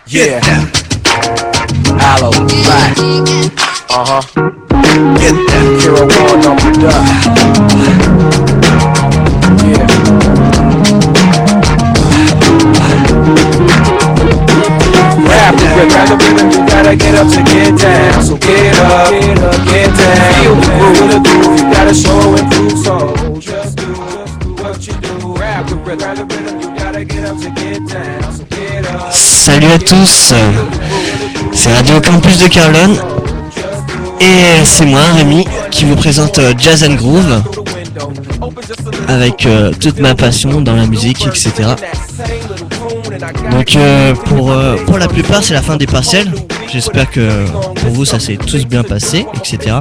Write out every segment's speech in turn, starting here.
Yeah. Aloe Black. Get that. Hero One on the duck. Yeah. Rap is the kind of rhythm you gotta get up to get down. So get up, get down. Feel the groove, you gotta show and prove. So just do what you do. Rap is the kind of rhythm you gotta get up to get down. So get up. Salut à tous, c'est Radio Campus de Carlon et c'est moi Rémi qui vous présente Jazz and Groove avec toute ma passion dans la musique, etc. Donc pour la plupart c'est la fin des partiels, j'espère que pour vous ça s'est tous bien passé, etc.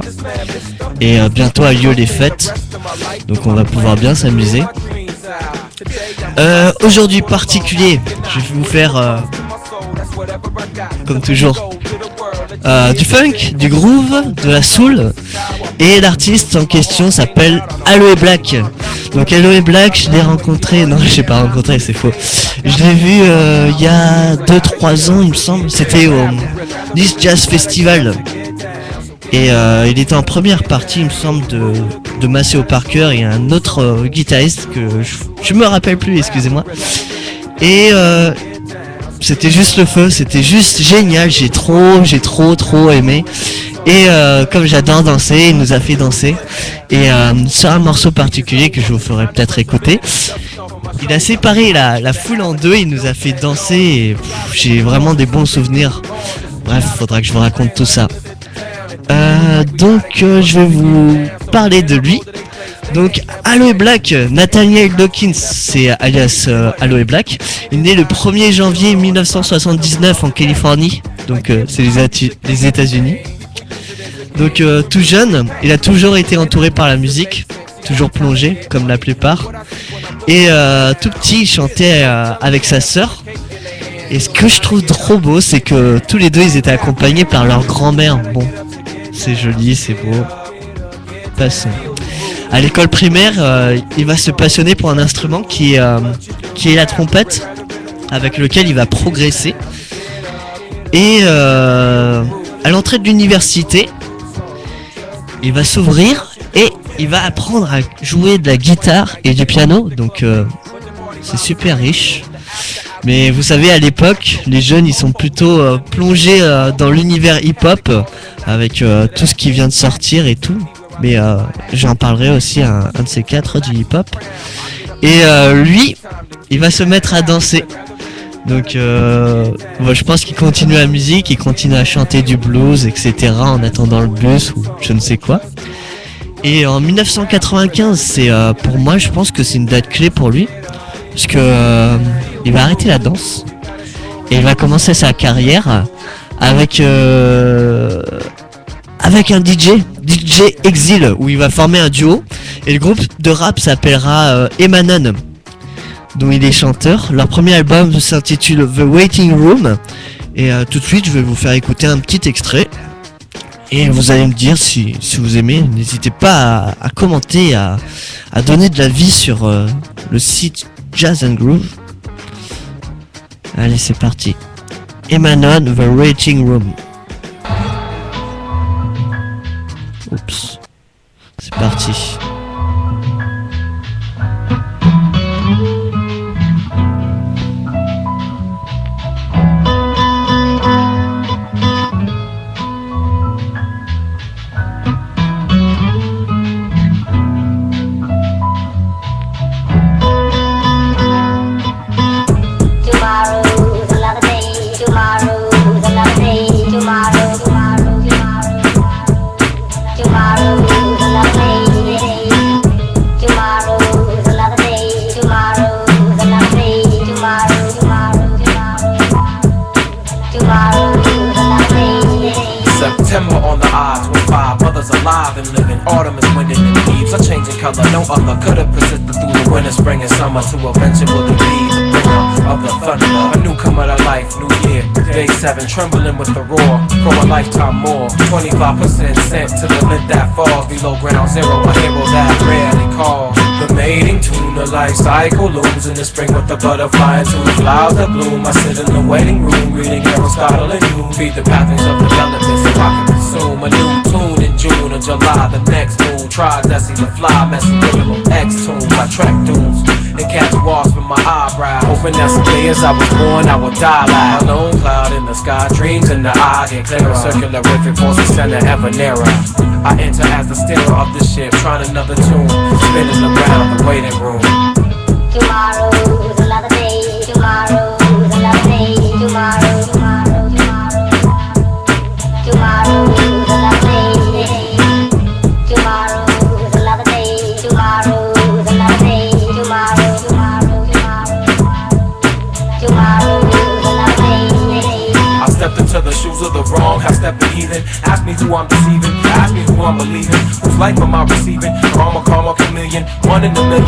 Et bientôt a lieu les fêtes, donc on va pouvoir bien s'amuser. Aujourd'hui particulier, je vais vous faire comme toujours du funk, du groove, de la soul, et l'artiste en question s'appelle Aloe Black. Donc Aloe Black, je l'ai rencontré, non je l'ai pas rencontré, c'est faux, je l'ai vu il y a 2-3 ans il me semble, c'était au Nice Jazz Festival et il était en première partie il me semble de Maceo Parker et un autre guitariste que je me rappelle plus, excusez-moi, et c'était juste le feu, c'était juste génial, j'ai trop aimé. Et comme j'adore danser, il nous a fait danser. Et sur un morceau particulier que je vous ferai peut-être écouter, il a séparé la foule en deux, il nous a fait danser et j'ai vraiment des bons souvenirs. Bref, faudra que je vous raconte tout ça. Donc je vais vous parler de lui. Donc Aloe Black, Nathaniel Dawkins, c'est alias Aloe Black. Il est né le 1er janvier 1979 en Californie, donc c'est les États-Unis. Donc tout jeune, il a toujours été entouré par la musique, toujours plongé comme la plupart. Et tout petit, il chantait avec sa sœur. Et ce que je trouve trop beau, c'est que tous les deux, ils étaient accompagnés par leur grand-mère. Bon, c'est joli, c'est beau. Passons. À l'école primaire, il va se passionner pour un instrument qui est la trompette, avec lequel il va progresser. Et à l'entrée de l'université, il va s'ouvrir et il va apprendre à jouer de la guitare et du piano. Donc c'est super riche. Mais vous savez, à l'époque, les jeunes ils sont plutôt plongés dans l'univers hip-hop avec tout ce qui vient de sortir et tout. Mais j'en parlerai aussi un de ces quatre du hip-hop. Et lui, il va se mettre à danser. Donc moi, je pense qu'il continue la musique, il continue à chanter du blues, etc. en attendant le bus ou je ne sais quoi. Et en 1995, c'est pour moi, je pense que c'est une date clé pour lui. Parce que il va arrêter la danse. Et il va commencer sa carrière avec un DJ Exil, où il va former un duo. Et le groupe de rap s'appellera Emanon, dont il est chanteur. Leur premier album s'intitule The Waiting Room. Et tout de suite je vais vous faire écouter un petit extrait. Et vous allez me dire si vous aimez. N'hésitez pas à commenter, à donner de la vie sur le site Jazz and Groove. Allez, c'est parti. Emanon, The Waiting Room. Oups. C'est parti. No other could have persisted through the winter, spring and summer to eventually be the bringer of the thunder. A newcomer to life, new year, day 7, trembling with the roar for a lifetime more. 25% sent to the lint that falls below ground zero, a hero that rarely calls. The mating tune lunar life cycle looms in the spring with the butterfly and two flowers that bloom. I sit in the waiting room reading Aristotle and you feed the pathways of development so I can consume a new tune in June or July. The next moon tries Nessie the fly, messy with X tunes. I track dunes and catch wasps with my eyebrows. Hoping that someday as I was born I would die like a lone cloud in the sky. Dreams in the eye get clearer. Circular rivet forces center ever nearer. I enter as the steerer of the ship, trying another tune, spinning around the waiting room. Tomorrow's another day. Tomorrow's another day. Tomorrow, tomorrow, tomorrow. Tomorrow's another day. Tomorrow's another day. Tomorrow's another day. Tomorrow, tomorrow, tomorrow. Tomorrow's another day. I stepped into the shoes of the wrong, I stepped in heathen. Ask me who I'm deceiving, ask me who I'm believing. Whose life am I receiving? Karma, chameleon, one in the million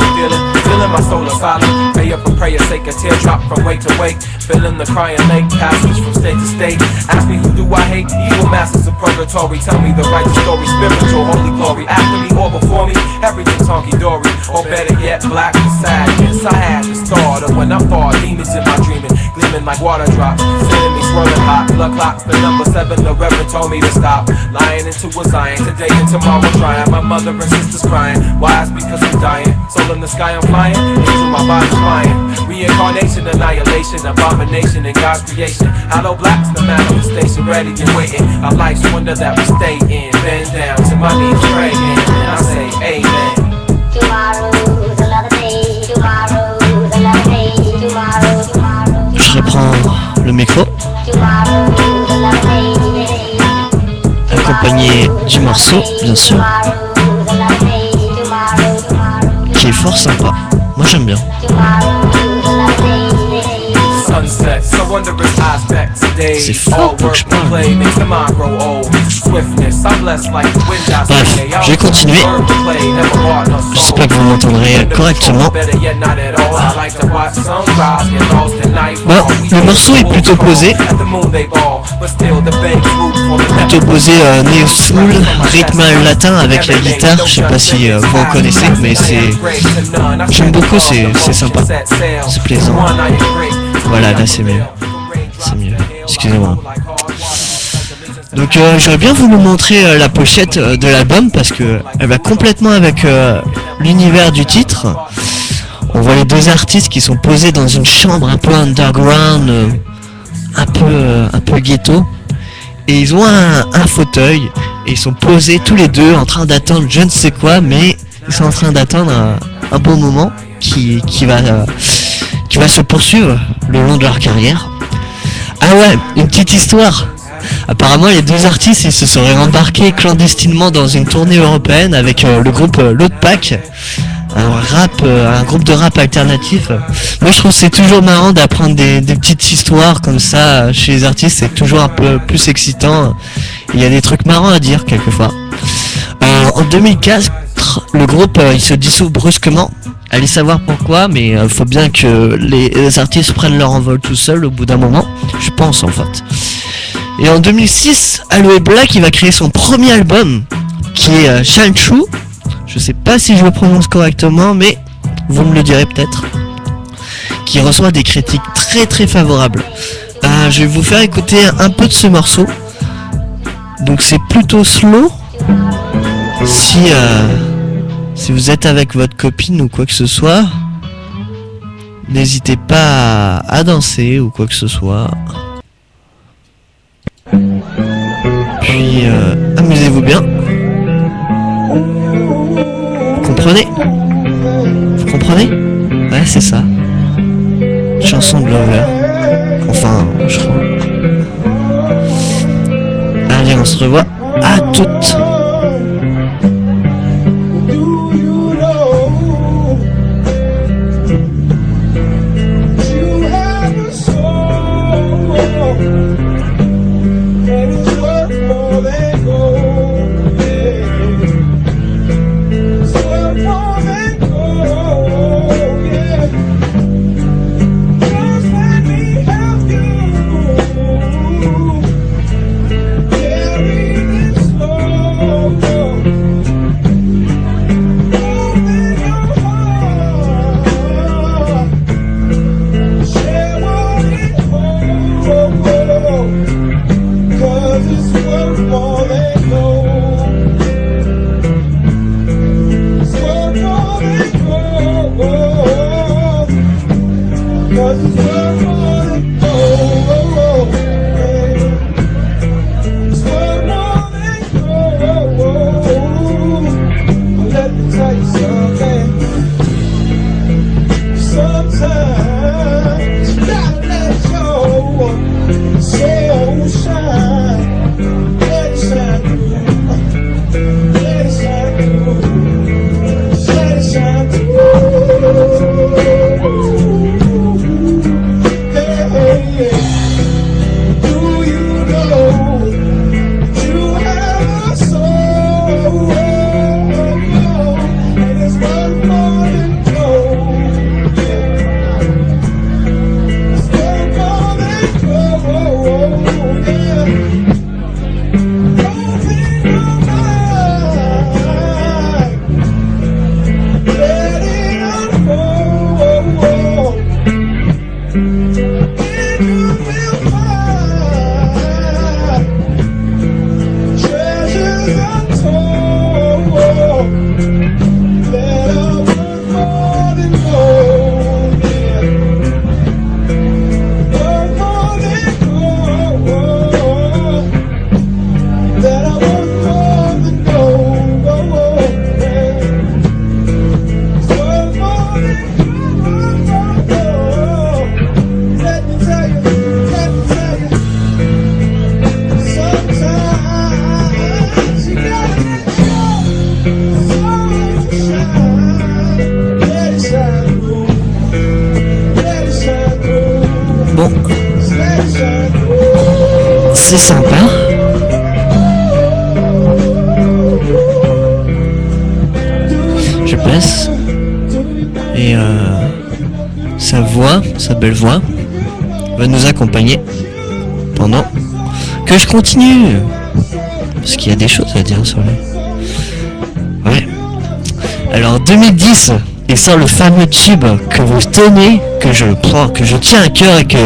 feeling my soul asylum. Pay up and pray a sake, a teardrop from wake to wake. Feeling the crying lake, passage from state to state. Ask me who do I hate? Evil masters of purgatory. Tell me the righteous story, spiritual, holy glory. After me or before me, everything's honky-dory. Or better yet, black and sadness. I had to start, or when I thought demons in my dreaming, gleaming like water drops, sending me swirling hot. Blood clocks, the number 7, the reverend told me to stop. Lying into a Zion, today and tomorrow trying. My mother and sisters crying, why? It's because I'm dying. Soul in the sky I'm flying, into my body's flying. Reincarnation, annihilation, abomination in God's creation. Hollow blacks, the manifestation, ready and waiting. A life's wonder that we stay in. Bend down to my knees praying, and I say amen. Tomorrow's another day. Tomorrow's another day. Tomorrow, tomorrow. Je reprends le micro, Tomorrow's another day. accompagné du morceau, bien sûr, Tomorrow's another day. Tomorrow, tomorrow. qui est fort sympa. Moi j'aime bien. Tomorrow's another day. Sunset, so wondrous aspects. Today, C'est fort all pour que work je and parle. play makes the mind grow old. Swiftness, I'm blessed like the wind I Bref, say. je vais continuer. J'espère que vous m'entendrez correctement. Bon, le morceau est plutôt posé. Plutôt posé néo soul, rythme latin avec la guitare. Je sais pas si vous en connaissez, mais j'aime beaucoup, c'est sympa, c'est plaisant. Voilà, là c'est mieux. C'est mieux. Excusez-moi. Donc j'aurais bien voulu montrer la pochette de l'album parce que elle va complètement avec l'univers du titre. On voit les deux artistes qui sont posés dans une chambre un peu underground, un peu ghetto, et ils ont un fauteuil et ils sont posés tous les deux en train d'attendre je ne sais quoi, mais ils sont en train d'attendre un bon moment qui va se poursuivre le long de leur carrière. Ah ouais, une petite histoire. Apparemment les deux artistes ils se seraient embarqués clandestinement dans une tournée européenne avec le groupe Loadpack, un groupe de rap alternatif. Moi je trouve que c'est toujours marrant d'apprendre des petites histoires comme ça chez les artistes, c'est toujours un peu plus excitant. Il y a des trucs marrants à dire quelquefois. En 2004, le groupe il se dissout brusquement. Allez savoir pourquoi, mais faut bien que les artistes prennent leur envol tout seuls au bout d'un moment, je pense en fait. Et en 2006, Aloe Blacc il va créer son premier album qui est Shine True. Je sais pas si je le prononce correctement, mais vous me le direz peut-être. Qui reçoit des critiques très très favorables. Je vais vous faire écouter un peu de ce morceau. Donc c'est plutôt slow. Si vous êtes avec votre copine ou quoi que ce soit, n'hésitez pas à danser ou quoi que ce soit. Puis amusez-vous bien. Vous comprenez? Vous comprenez? Ouais, c'est ça. Chanson de Lover. Enfin, je crois. Allez, on se revoit. À toutes. Carry this soul. c'est sympa. Je passe. Et sa voix, sa belle voix, va nous accompagner pendant que je continue. Parce qu'il y a des choses à dire sur lui. Ouais. Alors 2010, il sort le fameux tube que vous tenez, que je tiens à cœur et que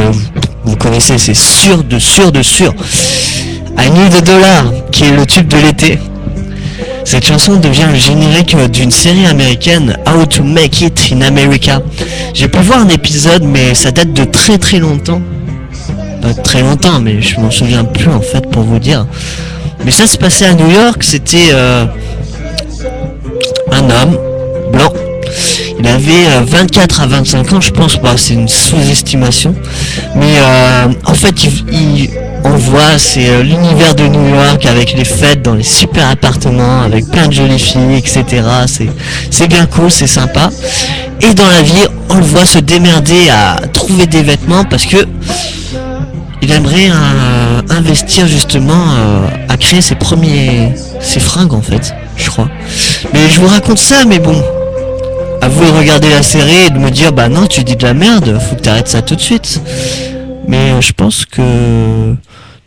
vous connaissez, c'est sûr de sûr. I Need a Dollar, qui est le tube de l'été. Cette chanson devient le générique d'une série américaine, How to Make It in America. J'ai pu voir un épisode, mais ça date de très longtemps. Pas très longtemps, mais je m'en souviens plus en fait pour vous dire. Mais ça se passait à New York, c'était un homme blanc. Il avait 24 à 25 ans, je pense, bah, c'est une sous-estimation. Mais en fait, on voit, c'est l'univers de New York avec les fêtes dans les super appartements, avec plein de jolies filles, etc. C'est bien cool, c'est sympa. Et dans la vie, on le voit se démerder à trouver des vêtements parce que il aimerait investir justement à créer ses fringues en fait, je crois. Mais je vous raconte ça, mais bon, à vous de regarder la série et de me dire bah non, tu dis de la merde, faut que t'arrêtes ça tout de suite. Mais je pense que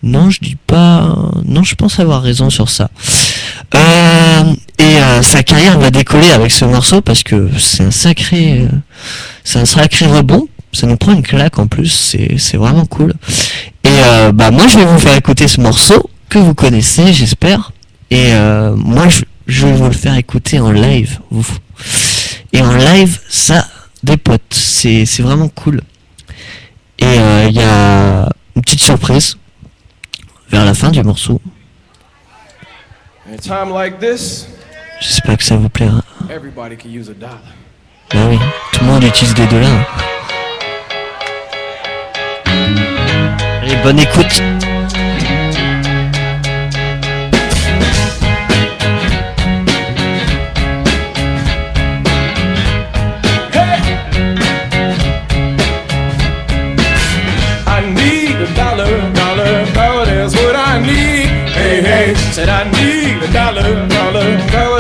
non, je dis pas, non, je pense avoir raison sur ça. Sa carrière va décoller avec ce morceau parce que c'est un sacré rebond. Ça nous prend une claque en plus, c'est vraiment cool. Et bah moi je vais vous faire écouter ce morceau que vous connaissez, j'espère. Et moi je vais vous le faire écouter en live. Et en live, ça dépote, c'est vraiment cool. Et il y a une petite surprise vers la fin du morceau. J'espère que ça vous plaira. Bah oui, tout le monde utilise des dollars. Allez, bonne écoute. Said I need a dollar,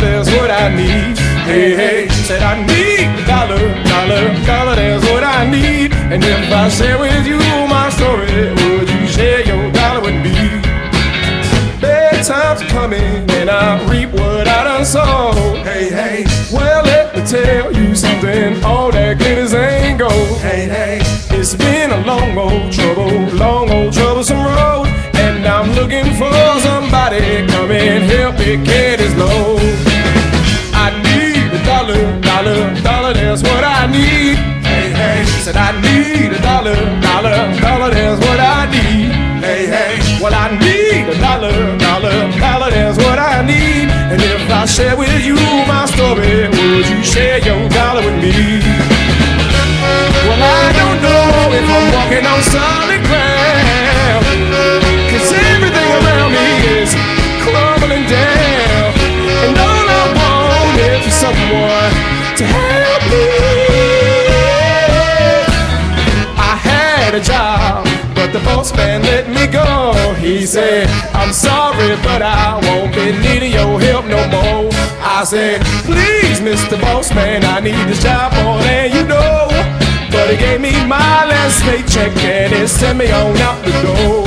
that's what I need. Hey, said I need a dollar, that's what I need. And if I share with you my story, would you share your dollar with me? Bad times are coming and I reap what I done sown. Hey, well let me tell you something, all that glitters ain't gold. Hey, it's been a long old troublesome road. And I'm looking for somebody come and help me get his load. I need a dollar, that's what I need. Hey, said I need a dollar, that's what I need. Hey, well I need a dollar, that's what I need. And if I share with you my story, would you share your dollar with me? Well I don't know if I'm walking on solid ground, 'cause everything around me is crumbling down. And all I want is for someone to help me. I had a job, but the boss man let me go. He said, I'm sorry, but I won't be needing your help no more. I said, please, Mr. Boss Man, I need this job more than you know. But he gave me my last paycheck and he sent me on out the door.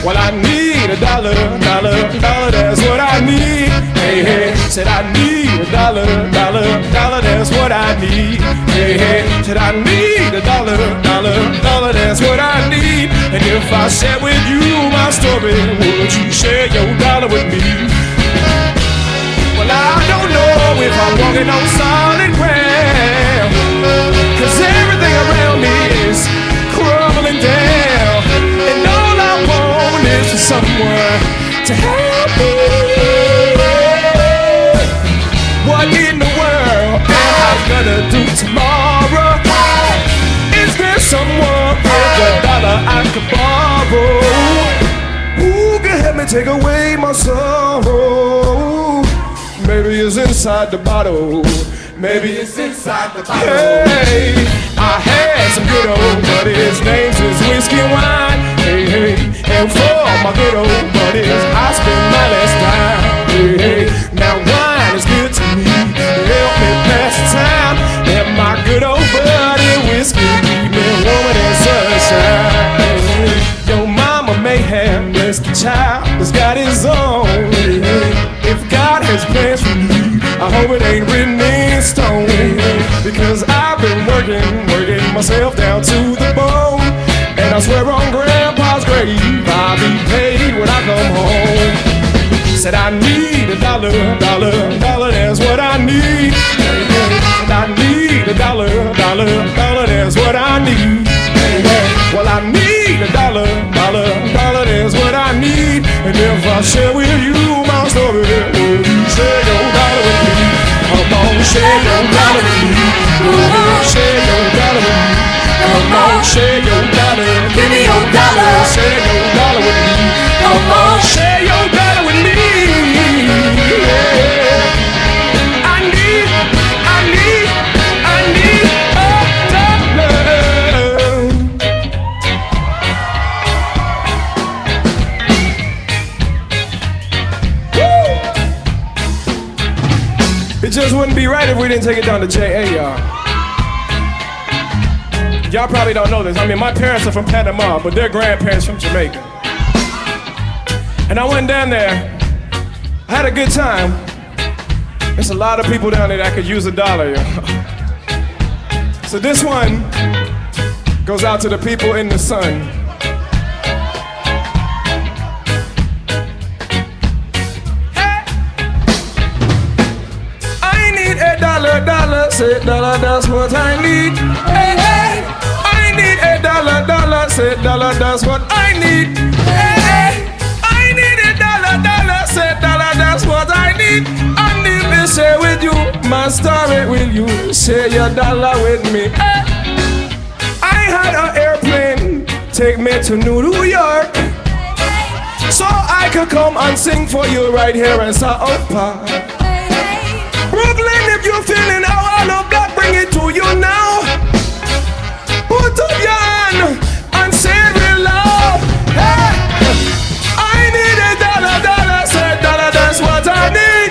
Well, I need a dollar, that's what I need. Hey, said I need a dollar, that's what I need. Hey, said I need a dollar, that's what I need. And if I share with you my story, would you share your dollar with me? Well, I don't know if I'm walking on solid ground, 'cause everything around me is crumbling down. And all I want is for someone to help me. What in the world am I gonna do tomorrow? Is there someone with a dollar I could borrow? Who can help me take away my sorrow? Maybe it's inside the bottle. Maybe it's inside the bottle. Hey, I had some good old buddy. His name's is whiskey and wine. Hey, And for my good old buddies, I spend my last time. Hey, hey. Now wine is good to me, help me pass the time. And my good old buddy whiskey keep me warm as sunshine. Your mama may have blessed the child that's got his own. If God has plans for me, I hope it ain't written in stone. Because I've been working myself down to the bone. And I swear on Grandpa's grave, I'll be paid when I come home. Said I need a dollar, that's what I need. And I need a dollar, that's what I need. Well, I need a dollar, that's what I need. And if I share with you my story, will you share your dollar with me? Come on, share your dollar with me. Share your dollar with me. Come on, share your dollar. Give me your dollar. Share your dollar with me. Come on, share your dollar with me. Yeah. I need a dollar. Woo! It just wouldn't be right if we didn't take it down to J.A., y'all. Y'all probably don't know this. I mean, my parents are from Panama, but their grandparents from Jamaica. And I went down there. I had a good time. There's a lot of people down there that could use a dollar. So this one goes out to the people in the sun. Hey! I need a dollar, say dollar, that's what I need. Hey, hey! I need a dollar, say dollar, that's what I need. Hey, hey! I need a dollar, say dollar, that's what I need. I need to share with you my story. Will you share your dollar with me? Hey! I had an airplane take me to New York, so I could come and sing for you right here in South Park. Brooklyn, if you're feeling how I love black, bring it to you now. Put up your hand and say real loud. Hey! I need a dollar, say dollar, that's what I need.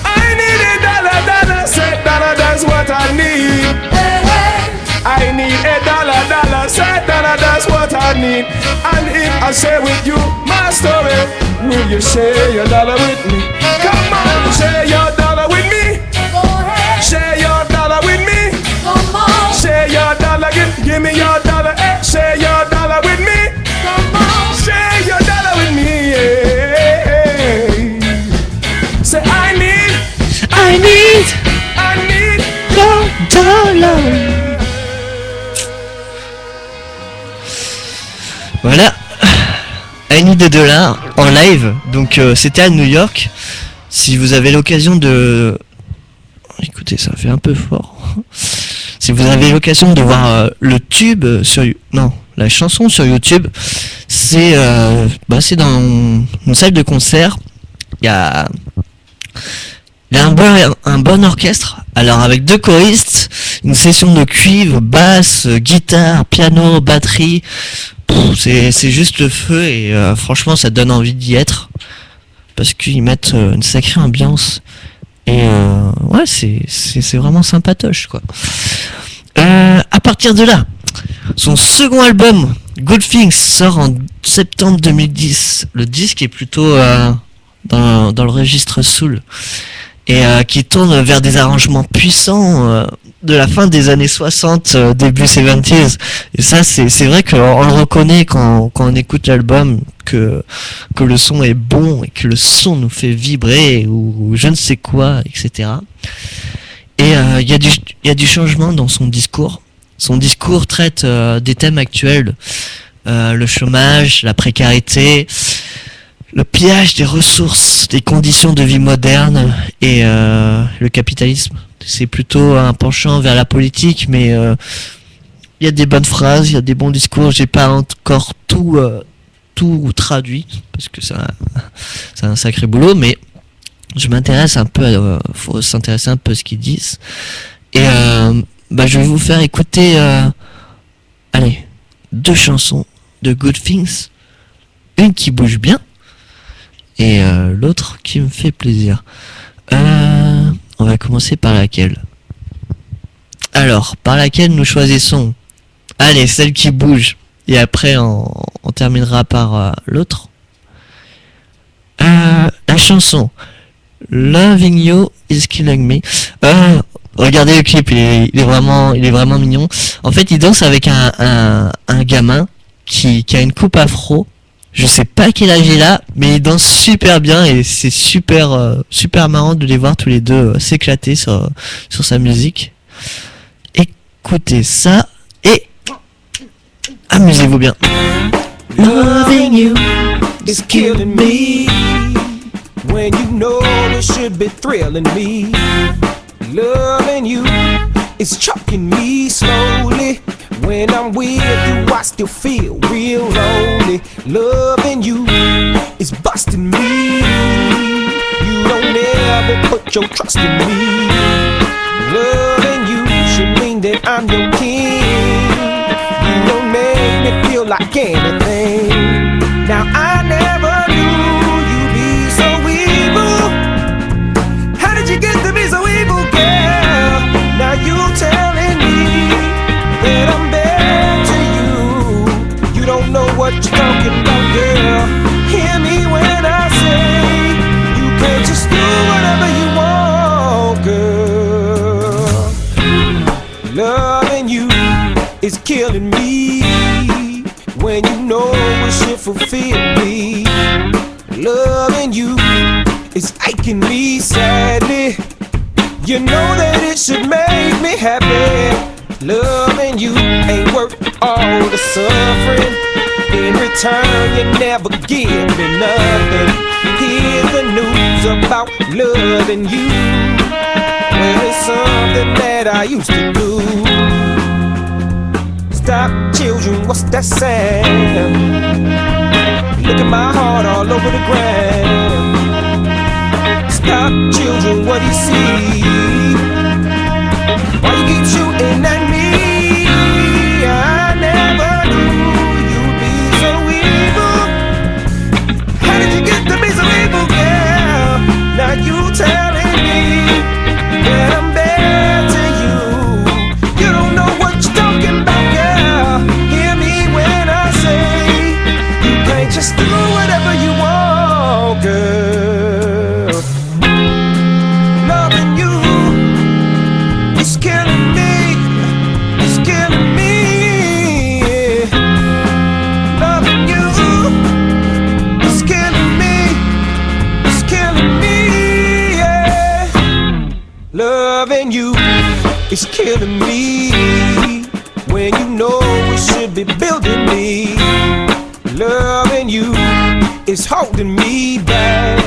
I need a dollar, say dollar, that's what I need. I need a dollar, say dollar, that's what I need. And if I share with you my story, will you share your dollar with me? Come on, share your dollar with me. Share your dollar with me. Share your dollar, give me your dollar. Share your dollar with me. Share your dollar with me. Yeah. Say I need your dollar. Voilà, I Need a Dollar en live, donc c'était à New York. Si vous avez l'occasion de... Écoutez, ça fait un peu fort. Si vous avez l'occasion de voir le tube sur... Non, la chanson sur YouTube, c'est dans une salle de concert. Il y a un bon orchestre, alors avec 2 choristes, une session de cuivre, basse, guitare, piano, batterie. C'est juste le feu et franchement ça donne envie d'y être parce qu'ils mettent une sacrée ambiance et ouais c'est vraiment sympatoche quoi. À partir de là, son second album Good Things sort en septembre 2010. Le disque est plutôt dans le registre soul et qui tourne vers des arrangements puissants de la fin des années 60, début 70s. Et ça, c'est vrai qu'on le reconnaît quand on écoute l'album, que le son est bon et que le son nous fait vibrer ou je ne sais quoi, etc. Et il y a du changement dans son discours. Son discours traite des thèmes actuels, le chômage, la précarité, le pillage des ressources, des conditions de vie modernes et le capitalisme. C'est plutôt un penchant vers la politique, mais il y a des bonnes phrases, il y a des bons discours. J'ai pas encore tout traduit parce que c'est un sacré boulot, mais je m'intéresse un peu. Faut s'intéresser un peu à ce qu'ils disent. Et je vais vous faire écouter, 2 chansons de Good Things. une qui bouge bien et l'autre qui me fait plaisir. On va commencer par laquelle? Alors, par laquelle nous choisissons? Allez, celle qui bouge. Et après, on terminera par l'autre. La chanson Loving You Is Killing Me. Regardez le clip, il est vraiment mignon. En fait, il danse avec un gamin qui a une coupe afro. Je sais pas quel âge il a, mais il danse super bien et c'est super marrant de les voir tous les deux s'éclater sur sa musique. Écoutez ça et amusez-vous bien. Loving you is killing me. When you know it should be thrilling me. Loving you is choking me slowly. When I'm with you, I still feel real lonely. Loving you is busting me. You don't ever put your trust in me. Loving you should mean that I'm your king. You don't make me feel like anything. Now I never knew you'd be so evil. How did you get to be so evil, girl? Now you telling me that I'm bad to you. You don't know what you're talking about, girl. Hear me when I say you can't just do whatever you want, girl. Loving you is killing me. When you know it should fulfill me. Loving you is aching me sadly. You know that it should make me happy. Loving you ain't worth all the suffering. In return you never give me nothing. Here's the news about loving you. Well, it's something that I used to do. Stop, children, what's that sound? Look at my heart all over the ground. Stop, children, what do you see? Why you keep shooting at me? I never knew you'd be so evil. How did you get to be so evil, girl? Now you telling me that I'm bad to you. You don't know what you're talking about. Just do whatever you want, girl. Loving you is killing me. It's killing me. Loving you is killing me. It's killing me. Yeah. Loving you is killing me. When you know we should be building me. Loving you is holding me back.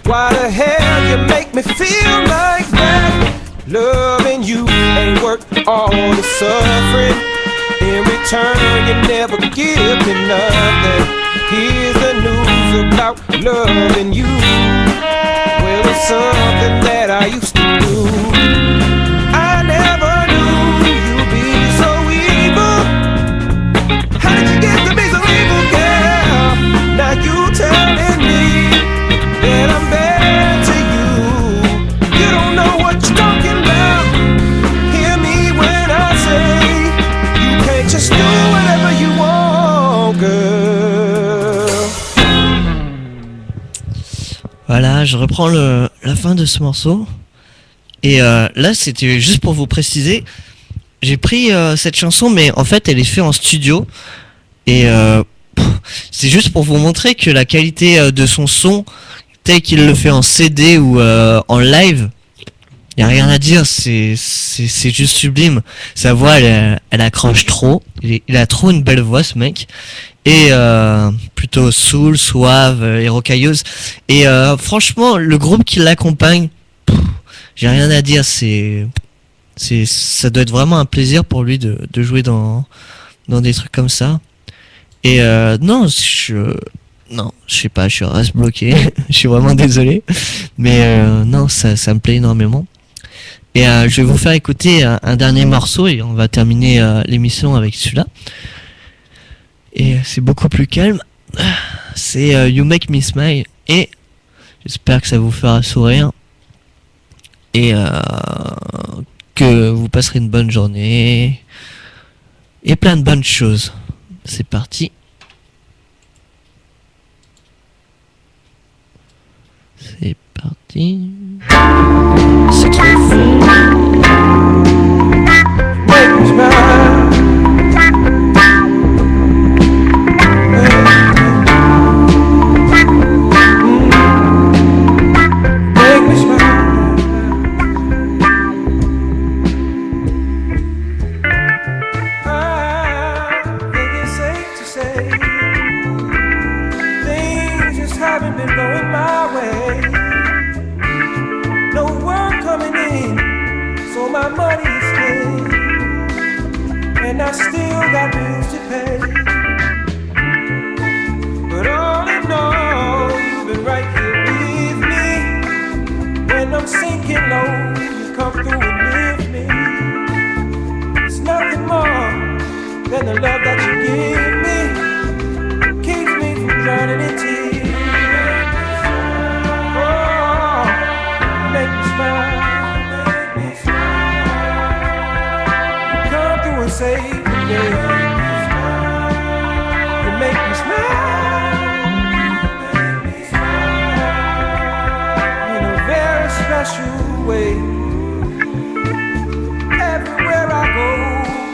Why the hell you make me feel like that? Loving you ain't worth all the suffering. In return you never give me nothing. Here's the news about loving you. Well, it's something that I used to do. I never knew you'd be so evil. How did you get to be so evil, girl? Now you telling me that I'm bad to you. You don't know what you're talking about. Hear me when I say you can't just do whatever you want, girl. Voilà, je reprends la fin de ce morceau. Et là, c'était juste pour vous préciser. J'ai pris cette chanson, mais en fait, elle est faite en studio. Et c'est juste pour vous montrer que la qualité de son son, tel qu'il le fait en CD ou en live, y a rien à dire, c'est juste sublime. Sa voix, elle accroche trop. Il a trop une belle voix, ce mec. Et plutôt soul, suave et rocailleuse. Et franchement, le groupe qui l'accompagne, j'ai rien à dire. Ça doit être vraiment un plaisir pour lui de jouer dans des trucs comme ça. Et non, je sais pas, je reste bloqué. Je suis vraiment désolé, mais non, ça me plaît énormément. Et je vais vous faire écouter un dernier morceau et on va terminer l'émission avec celui-là. Et c'est beaucoup plus calme. c'est You Make Me Smile et j'espère que ça vous fera sourire et que vous passerez une bonne journée et plein de bonnes choses. C'est parti. C'est parti. C'est trop fort. Make me smile. Make me smile. I think it's safe to say things just haven't been going my way. No work coming in, so my money's paid, and I still got bills to pay. But all in all, you've been right here with me. When I'm sinking low, you come through and lift me. It's nothing more than the love that you give me. Keeps me from drowning in tears. Oh, make me smile. Come through and save the day. You make me smile in a very special way. Everywhere I go,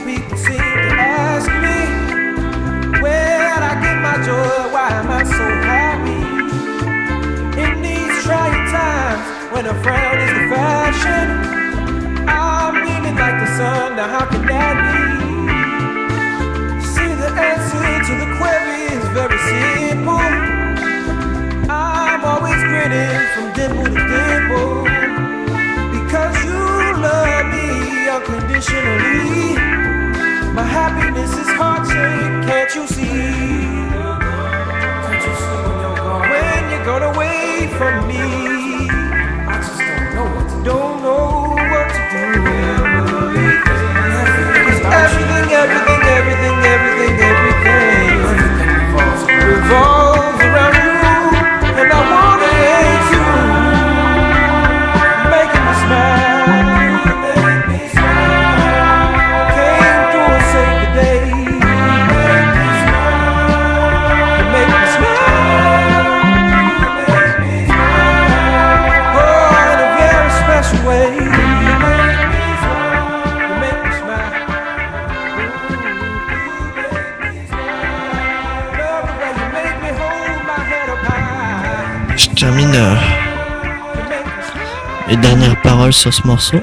people seem to ask me, where'd I get my joy? Why am I so happy? In these trying times, when a frown is the fashion, I'm beaming like the sun. Now how can that be? See, the answer to the query is very simple. I'm always grinning from dimple to dimple, because you love me unconditionally. My happiness is heart-shaped, can't you see? Can't you see when you're gone away from me? I just don't know what to do. 'Cause everything revolves around you, and I wanna hate you, making me smile. Came through and saved the day. You make me smile. Oh, in a very special way. You make me smile. Love the way you make me hold my head up high. Je termine You make me smile. les dernières paroles sur ce morceau.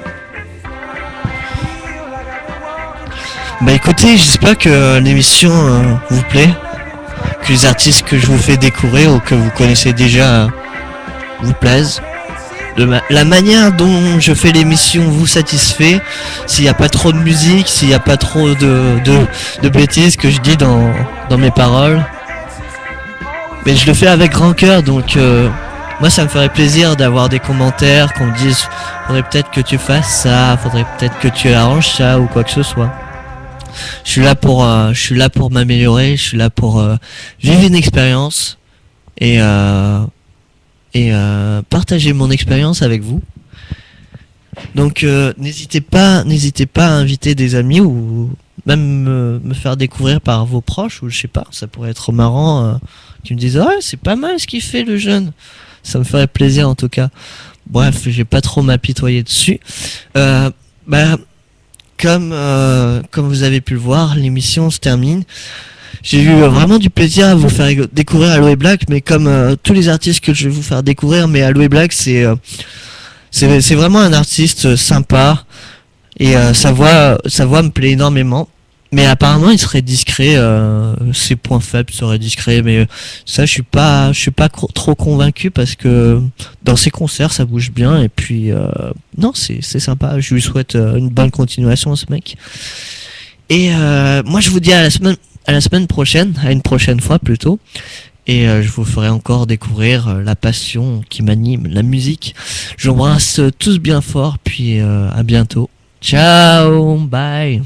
Bah écoutez, j'espère que l'émission vous plaît, que les artistes que je vous fais découvrir ou que vous connaissez déjà vous plaisent. La manière dont je fais l'émission vous satisfait, s'il n'y a pas trop de musique, s'il n'y a pas trop de bêtises que je dis dans mes paroles. Mais je le fais avec grand cœur, donc moi ça me ferait plaisir d'avoir des commentaires, qu'on me dise faudrait peut-être que tu fasses ça, faudrait peut-être que tu arranges ça ou quoi que ce soit. Je suis là pour m'améliorer, je suis là pour vivre une expérience et partager mon expérience avec vous. Donc n'hésitez pas à inviter des amis ou même me faire découvrir par vos proches, ou je sais pas, ça pourrait être marrant qui me disent ouais c'est pas mal ce qu'il fait le jeune, ça me ferait plaisir en tout cas. Bref, j'ai pas trop m'apitoyer dessus. Comme vous avez pu le voir, l'émission se termine. J'ai eu vraiment du plaisir à vous faire découvrir Aloe Blacc, mais comme tous les artistes que je vais vous faire découvrir, mais Aloe Blacc c'est vraiment un artiste sympa et sa voix me plaît énormément. Mais apparemment il serait discret, ses points faibles seraient discrets, mais ça je suis pas trop convaincu parce que dans ses concerts ça bouge bien et puis non c'est sympa. Je lui souhaite une bonne continuation à ce mec. Et moi je vous dis à la semaine prochaine, à une prochaine fois plutôt. Et je vous ferai encore découvrir la passion qui m'anime, la musique. Je vous embrasse tous bien fort, puis à bientôt. Ciao, bye.